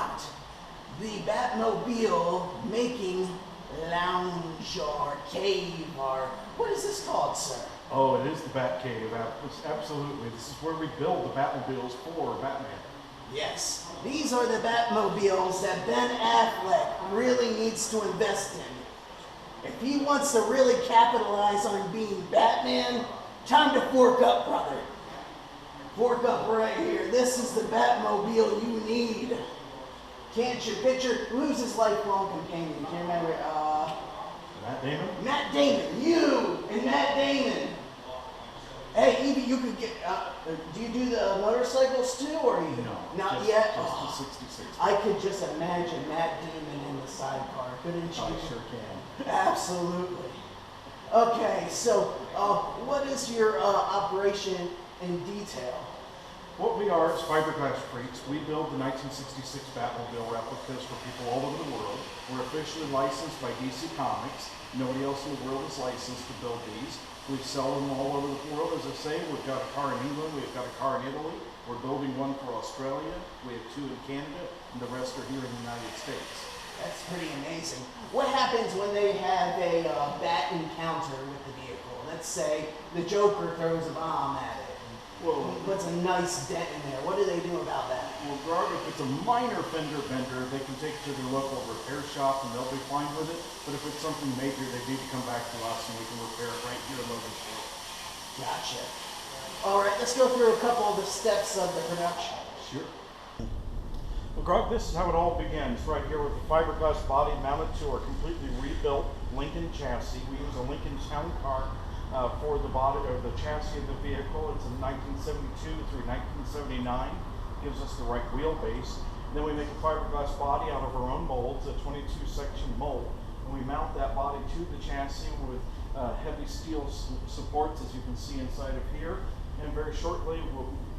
got the Batmobile making lounge or cave or what is this called, sir? Oh, it is the Batcave. Absolutely. This is where we build the Batmobiles for Batman. Yes, these are the Batmobiles that Ben Affleck really needs to invest in. If he wants to really capitalize on being Batman, time to fork up, brother. Fork up right here. This is the Batmobile you need. Can't you picture? Who's his lifelong companion? Can't remember. Matt Damon? Matt Damon. You and Matt Damon. Hey, Evie, you could get. Do you do the motorcycles too, or you? No, not yet. Just the 66. I could just imagine Matt Damon in the sidecar, couldn't you? I sure can. Absolutely. Okay, so what is your operation in detail? What we are is fiberglass freaks. We build the 1966 Batmobile replicas for people all over the world. We're officially licensed by DC Comics. Nobody else in the world is licensed to build these. We sell them all over the world, as I say. We've got a car in England, we've got a car in Italy. We're building one for Australia. We have 2 in Canada, and the rest are here in the United States. That's pretty amazing. What happens when they have a bat encounter with the vehicle? Let's say the Joker throws a bomb at it. Well, puts a nice dent in there. What do they do about that? Well, Grog, if it's a minor fender bender, they can take it to their local repair shop and they'll be fine with it. But if it's something major, they need to come back to us and we can repair it right here in Logansport. Gotcha. All right, let's go through a couple of the steps of the production. Sure. Well, Grog, this is how it all begins. Right here with the fiberglass body mounted to our completely rebuilt Lincoln chassis. We use a Lincoln Town Car for the body or the chassis of the vehicle. It's a 1972 through 1979. Gives us the right wheelbase. And then we make a fiberglass body out of our own molds, a 22 section mold. And we mount that body to the chassis with heavy steel supports, as you can see inside of here. And very shortly,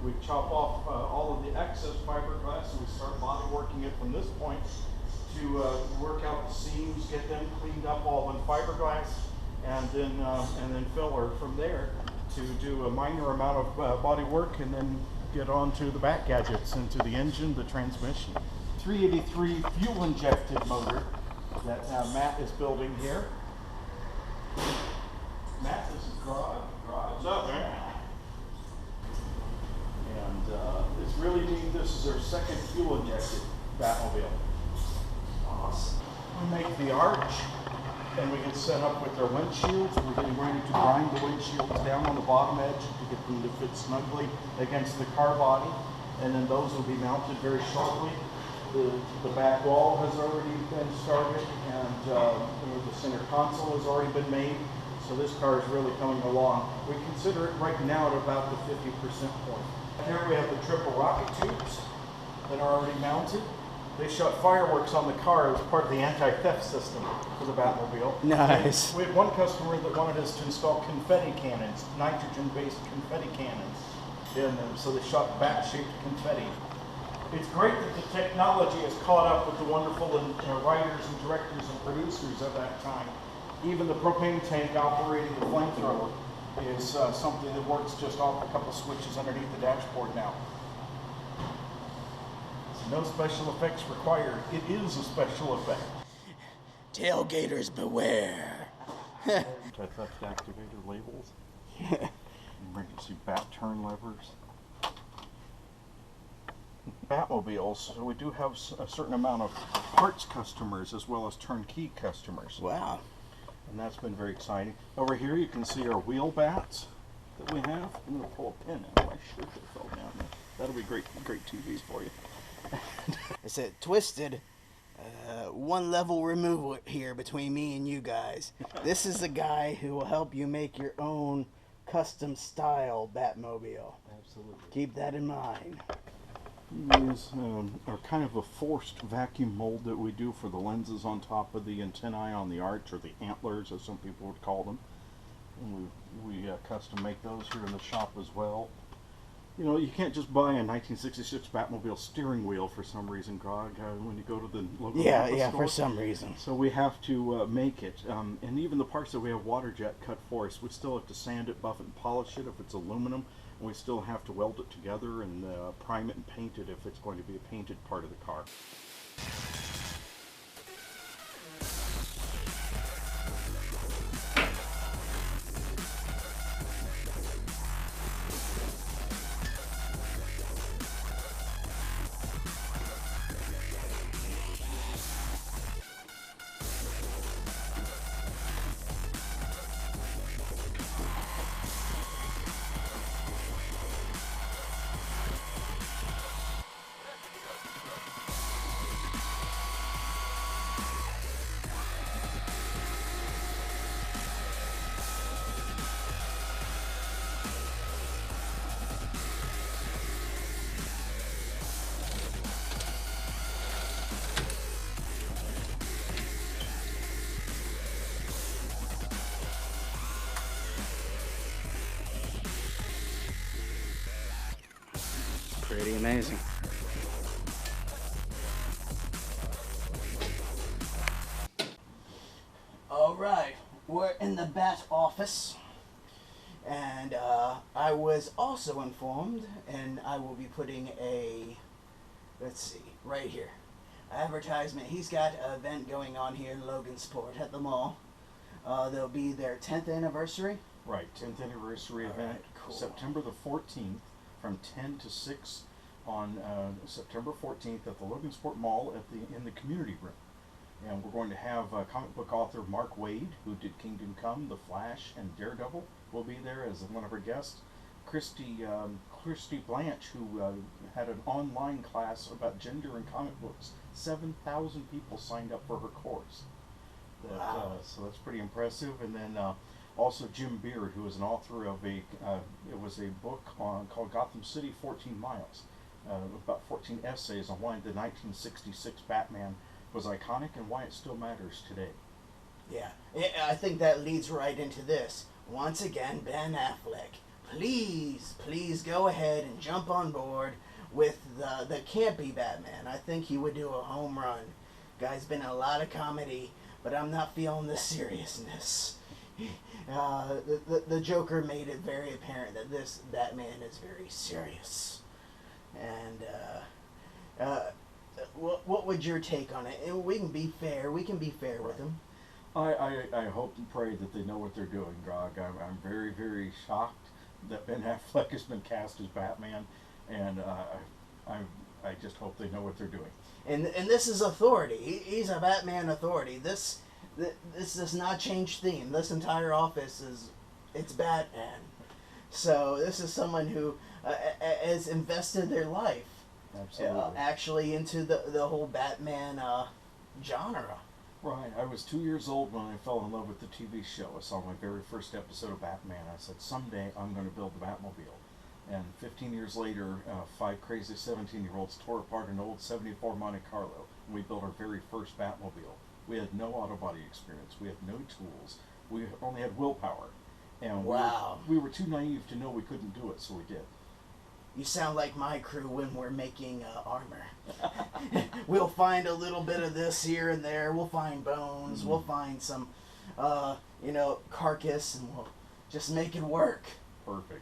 we chop off all of the excess fiberglass and we start body working it from this point to work out the seams, get them cleaned up all in fiberglass, and then filler from there to do a minor amount of body work and then get on to the back gadgets, into the engine, the transmission. 383 fuel injected motor that Matt is building here. Matt, this is Grog. What's up, man? And it's really neat. This is our second fuel injected Batmobile. Awesome. We make the arch. And we get set up with our windshields. We're getting ready to grind the windshields down on the bottom edge to get them to fit snugly against the car body. And then those will be mounted very shortly. The back wall has already been started, and the center console has already been made. So this car is really coming along. We consider it right now at about the 50% point. Here we have the triple rocket tubes that are already mounted. They shot fireworks on the car as part of the anti-theft system for the Batmobile. Nice. We had one customer that wanted us to install confetti cannons, nitrogen-based confetti cannons in them, so they shot bat-shaped confetti. It's great that the technology has caught up with the wonderful writers and directors and producers of that time. Even the propane tank operating the flamethrower is something that works just off a couple switches underneath the dashboard now. No special effects required. It is a special effect. Tailgaters beware. Anti-theft activator labels. Emergency bat turn levers. Batmobiles, so we do have a certain amount of parts customers as well as turnkey customers. Wow. And that's been very exciting. Over here you can see our wheel bats that we have. I'm going to pull a pin out of my shirt that fell down there. That'll be great TVs for you. I said twisted. One level remove here between me and you guys. This is the guy who will help you make your own custom style Batmobile. Absolutely. Keep that in mind. These are kind of a forced vacuum mold that we do for the lenses on top of the antennae on the arch, or the antlers as some people would call them. And we custom make those here in the shop as well. You know, you can't just buy a 1966 Batmobile steering wheel for some reason, Grog, when you go to the local yeah, store. for some reason. So we have to make it. And even the parts that we have water jet cut for us, we still have to sand it, buff it, and polish it if it's aluminum. And we still have to weld it together and prime it and paint it if it's going to be a painted part of the car. Pretty amazing. All right, we're in the Bat office, and I was also informed, and I will be putting a, let's see, right here, advertisement. He's got an event going on here in Logansport at the mall. There'll be their 10th anniversary. Right, 10th anniversary event, right, cool. September the 14th, from 10 to 6 on September 14th at the Logansport Mall in the community room. And we're going to have comic book author Mark Waid, who did Kingdom Come, The Flash, and Daredevil, will be there as one of our guests. Christy Blanche, who had an online class about gender in comic books. 7,000 people signed up for her course. Wow. So that's pretty impressive. And then also Jim Beard, who is an author of it was a book called Gotham City 14 Miles, about 14 essays on why the 1966 Batman was iconic and why it still matters today. Yeah, I think that leads right into this. Once again, Ben Affleck, please go ahead and jump on board with the campy Batman. I think he would do a home run. Guy's been in a lot of comedy, but I'm not feeling the seriousness. The Joker made it very apparent that this Batman is very serious. And what would your take on it? And we can be fair. We can be fair with him. I hope and pray that they know what they're doing, Grog. I'm very, very shocked that Ben Affleck has been cast as Batman, and I just hope they know what they're doing. And this is authority. He's a Batman authority. This does not change theme. This entire office it's Batman. So this is someone who has invested their life actually into the whole Batman genre. Right. I was 2 years old when I fell in love with the TV show. I saw my very first episode of Batman. I said, someday I'm going to build the Batmobile. And 15 years later, 5 crazy 17-year-olds tore apart an old 74 Monte Carlo, and we built our very first Batmobile. We had no auto body experience. We had no tools. We only had willpower. And wow. we were too naive to know we couldn't do it, so we did. You sound like my crew when we're making armor. We'll find a little bit of this here and there. We'll find bones. Mm-hmm. We'll find some, carcass, and we'll just make it work. Perfect.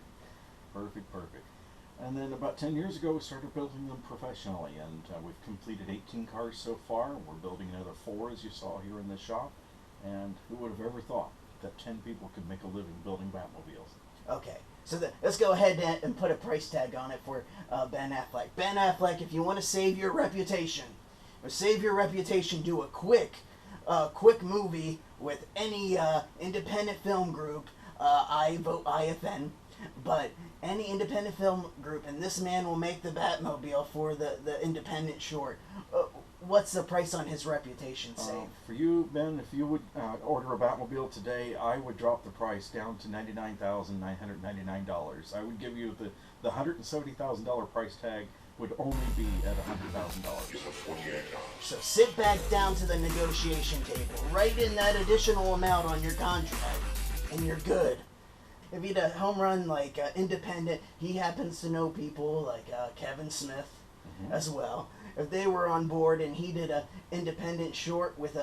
And then about 10 years ago, we started building them professionally, and we've completed 18 cars so far. We're building another 4, as you saw here in this shop. And who would have ever thought that 10 people could make a living building Batmobiles? Okay, so let's go ahead and put a price tag on it for Ben Affleck. Ben Affleck, if you want to save your reputation, do a quick movie with any independent film group. I vote IFN. But any independent film group, and this man will make the Batmobile for the independent short. What's the price on his reputation save? For you, Ben, if you would order a Batmobile today, I would drop the price down to $99,999. I would give you the $170,000 price tag would only be at $100,000. So sit back down to the negotiation table, write in that additional amount on your contract, and you're good. If he'd a home run like independent, he happens to know people like Kevin Smith as well. If they were on board and he did a independent short with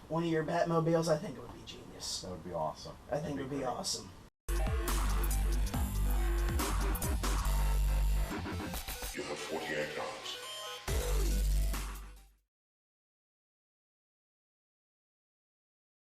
one of your Batmobiles, I think it would be genius. That would be awesome. I think it would be awesome.